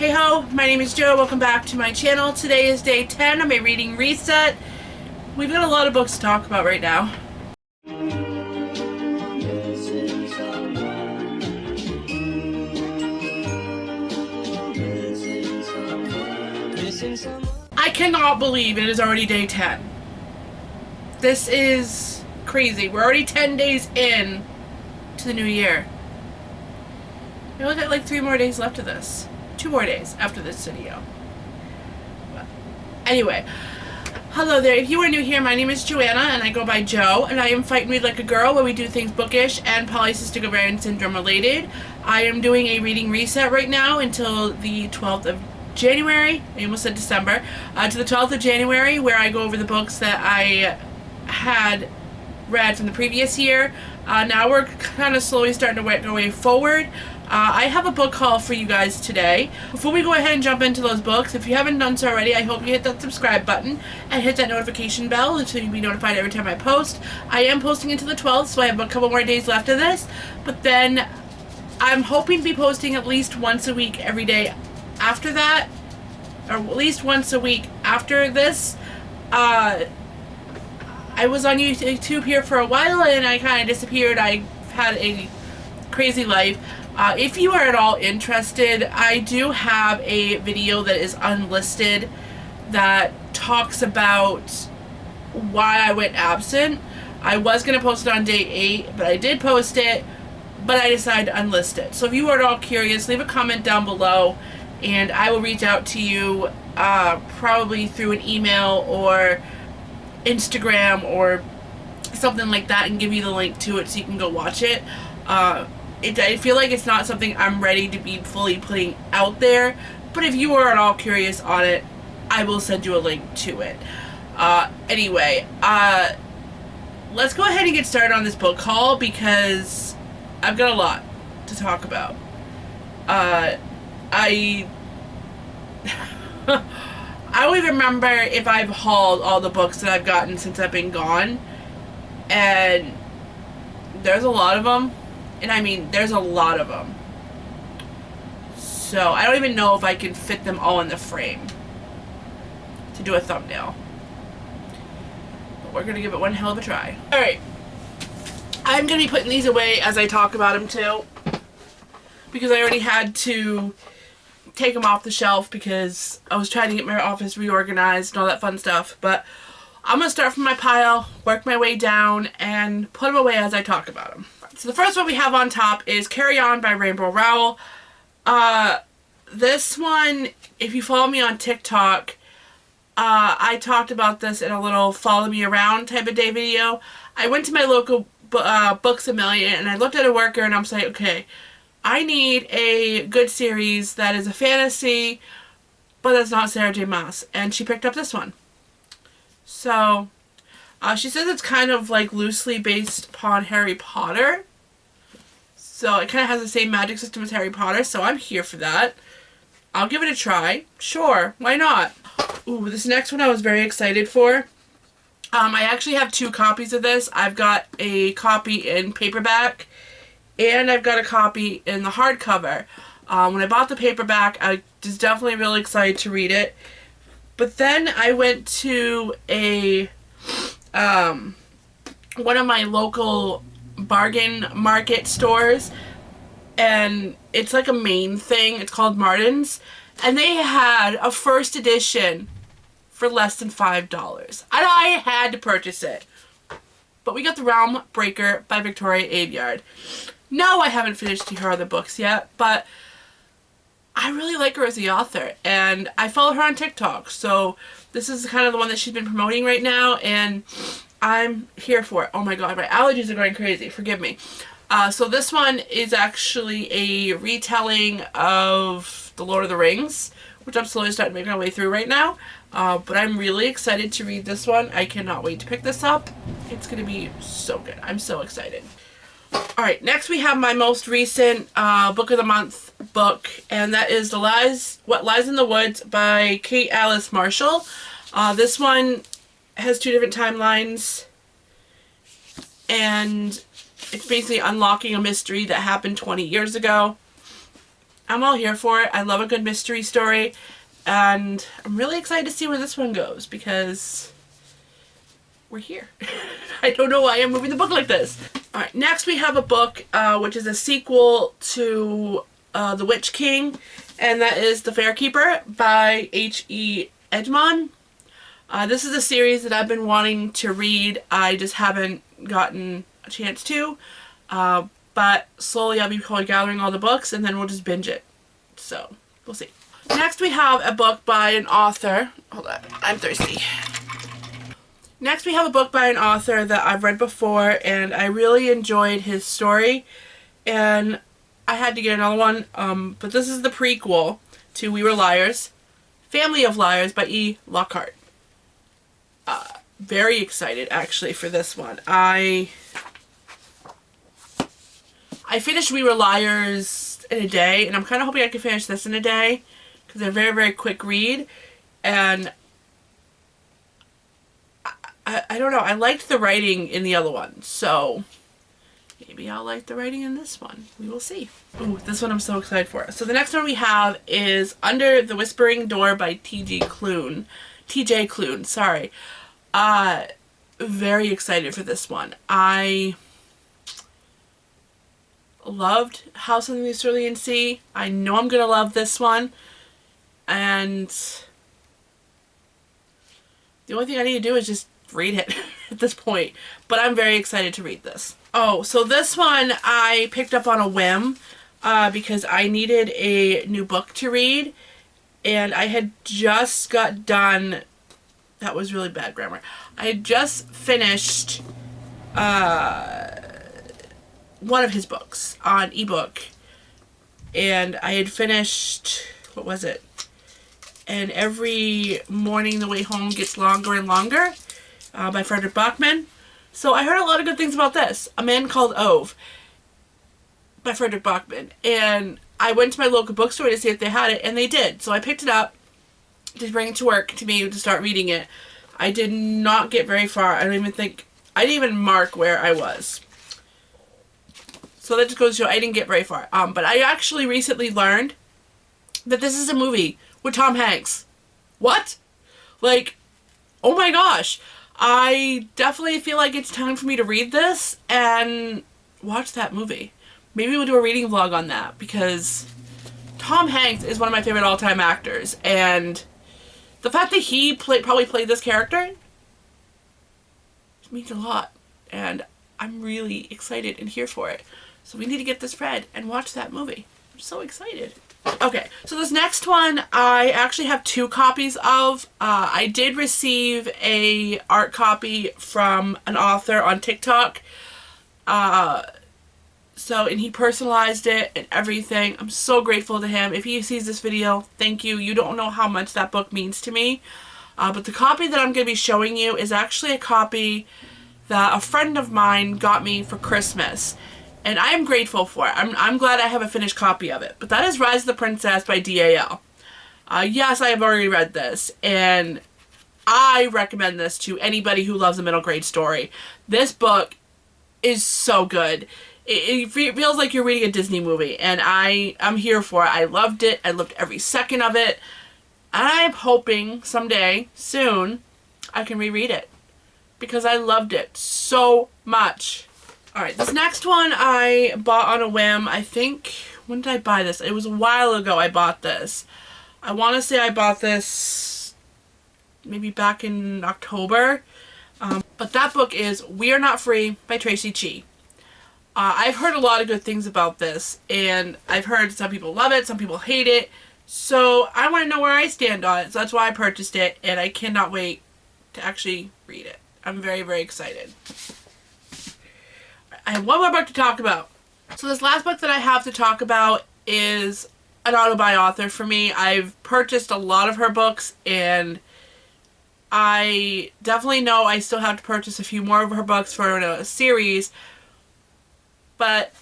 Hey ho, my name is Jo. Welcome back to my channel. Today is day 10 of my reading reset. We've got a lot of books to talk about right now. I cannot believe it is already day 10. This is crazy. We're already 10 days in to the new year. We only got like 3 more days left of this. 2 more days after this video. But anyway, hello there. If you are new here, my name is Joanna and I go by Jo, and I am Fight and Read Like a Girl, where we do things bookish and polycystic ovarian syndrome related. I am doing a reading reset right now until the 12th of January. I almost said December. To the 12th of January, where I go over the books that I had read from the previous year. Now we're kind of slowly starting to work our way forward. I have a book haul for you guys today. Before we go ahead and jump into those books, if you haven't done so already, I hope you hit that subscribe button and hit that notification bell so you'll be notified every time I post. I am posting into the 12th, so I have a couple more days left of this, but then I'm hoping to be posting at least once a week every day after that, or at least once a week after this. I was on YouTube here for a while and I kind of disappeared. I had a crazy life. If you are at all interested, I do have a video that is unlisted that talks about why I went absent. I was going to post it on day 8, but I did post it, but I decided to unlist it. So if you are at all curious, leave a comment down below and I will reach out to you probably through an email or Instagram or something like that and give you the link to it so you can go watch it. I feel like it's not something I'm ready to be fully putting out there, but if you are at all curious on it, I will send you a link to it. Anyway, let's go ahead and get started on this book haul because I've got a lot to talk about. I don't even remember if I've hauled all the books that I've gotten since I've been gone, and there's a lot of them. And I mean, there's a lot of them. So I don't even know if I can fit them all in the frame to do a thumbnail. But we're going to give it one hell of a try. Alright. I'm going to be putting these away as I talk about them too, because I already had to take them off the shelf because I was trying to get my office reorganized and all that fun stuff. But I'm going to start from my pile, work my way down, and put them away as I talk about them. So the first one we have on top is Carry On by Rainbow Rowell. This one, if you follow me on TikTok, I talked about this in a little follow me around type of day video. I went to my local Books A Million and I looked at a worker and I'm like, okay, I need a good series that is a fantasy, but that's not Sarah J. Maas. And she picked up this one. So, she says it's kind of like loosely based upon Harry Potter. So it kind of has the same magic system as Harry Potter, so I'm here for that. I'll give it a try. Sure, why not? Ooh, this next one I was very excited for. I actually have 2 copies of this. I've got a copy in paperback, and I've got a copy in the hardcover. When I bought the paperback, I was definitely really excited to read it. But then I went to a one of my local bargain market stores, and it's like a main thing. It's called Martin's, and they had a first edition for less than $5. And I had to purchase it. But we got The Realm Breaker by Victoria Aveyard. No, I haven't finished her other books yet, but I really like her as the author, and I follow her on TikTok, so this is kind of the one that she's been promoting right now, and I'm here for it. Oh my god, my allergies are going crazy. Forgive me. So this one is actually a retelling of The Lord of the Rings, which I'm slowly starting to make my way through right now. But I'm really excited to read this one. I cannot wait to pick this up. It's going to be so good. I'm so excited. Alright, next we have my most recent Book of the Month book, and that is What Lies in the Woods by Kate Alice Marshall. This one has 2 different timelines, and it's basically unlocking a mystery that happened 20 years ago. I'm all here for it. I love a good mystery story, and I'm really excited to see where this one goes because we're here. I don't know why I'm moving the book like this. Alright, next we have a book which is a sequel to The Witch King, and that is The Fair Keeper by H.E. Edmond. This is a series that I've been wanting to read. I just haven't gotten a chance to. But slowly I'll be probably gathering all the books and then we'll just binge it. So, we'll see. Next we have a book by an author. Hold on, I'm thirsty. Next we have a book by an author that I've read before and I really enjoyed his story. And I had to get another one. But this is the prequel to We Were Liars, Family of Liars by E. Lockhart. Very excited actually for this one. I finished We Were Liars in a day, and I'm kind of hoping I can finish this in a day because they're very, very quick read. And I don't know, I liked the writing in the other one, so maybe I'll like the writing in this one. We will see. Ooh, this one I'm so excited for. So the next one we have is Under the Whispering Door by T.J. Klune, sorry. Very excited for this one. I loved House on the Cerulean Sea. I know I'm gonna love this one. And the only thing I need to do is just read it at this point. But I'm very excited to read this. Oh, so this one I picked up on a whim because I needed a new book to read. And I had just got done... That was really bad grammar. I had just finished one of his books on ebook. And I had finished... What was it? And Every Morning the Way Home Gets Longer and Longer by Frederick Bachman. So I heard a lot of good things about this. A Man Called Ove by Frederick Bachman. And I went to my local bookstore to see if they had it, and they did. So I picked it up to bring it to work to me to start reading it. I did not get very far. I didn't even mark where I was. So that just goes to show I didn't get very far. But I actually recently learned that this is a movie with Tom Hanks. What? Like, oh my gosh. I definitely feel like it's time for me to read this and watch that movie. Maybe we'll do a reading vlog on that because Tom Hanks is one of my favorite all-time actors, and the fact that he probably played this character means a lot, and I'm really excited and here for it. So we need to get this read and watch that movie. I'm so excited. Okay, so this next one I actually have 2 copies of. I did receive a art copy from an author on TikTok. And he personalized it and everything. I'm so grateful to him. If he sees this video, thank you. You don't know how much that book means to me. But the copy that I'm going to be showing you is actually a copy that a friend of mine got me for Christmas. And I am grateful for it. I'm glad I have a finished copy of it. But that is Rise of the Princess by D.A.L. Yes, I have already read this. And I recommend this to anybody who loves a middle grade story. This book is so good. It feels like you're reading a Disney movie, and I'm here for it. I loved it. I loved every second of it. I'm hoping someday, soon, I can reread it because I loved it so much. Alright, this next one I bought on a whim. I think, when did I buy this? It was a while ago I bought this. I want to say I bought this maybe back in October. But that book is We Are Not Free by Tracy Chee. I've heard a lot of good things about this, and I've heard some people love it, some people hate it, so I want to know where I stand on it, so that's why I purchased it, and I cannot wait to actually read it. I'm very, very excited. I have one more book to talk about. So this last book that I have to talk about is an auto-buy author for me. I've purchased a lot of her books, and I definitely know I still have to purchase a few more of her books for a series. But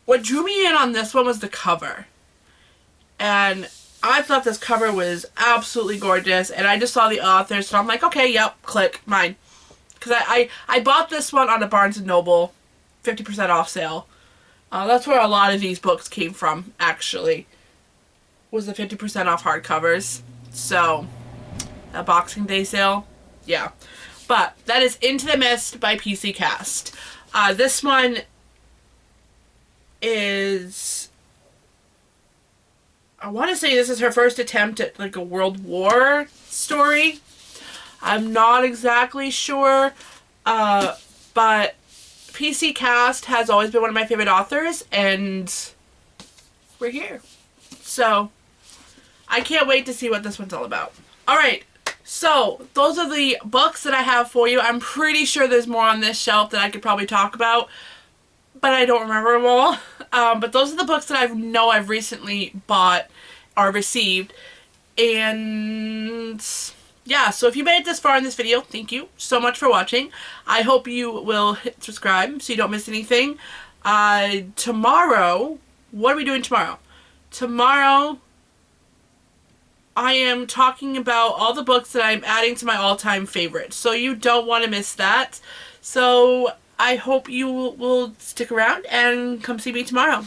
what drew me in on this one was the cover. And I thought this cover was absolutely gorgeous. And I just saw the author, so I'm like, okay, yep, click, mine. Because I bought this one on a Barnes & Noble 50% off sale. That's where a lot of these books came from, actually, was the 50% off hardcovers. So, a Boxing Day sale, yeah. But that is Into the Mist by PC Cast. This one is, I want to say this is her first attempt at like a World War story. I'm not exactly sure, but PC Cast has always been one of my favorite authors, and we're here. So, I can't wait to see what this one's all about. Alright, so those are the books that I have for you. I'm pretty sure there's more on this shelf that I could probably talk about, but I don't remember them all. But those are the books that I know I've recently bought or received. And yeah, so if you made it this far in this video, thank you so much for watching. I hope you will hit subscribe so you don't miss anything. Tomorrow, what are we doing tomorrow? Tomorrow, I am talking about all the books that I'm adding to my all-time favorites. So you don't want to miss that. So I hope you will stick around and come see me tomorrow.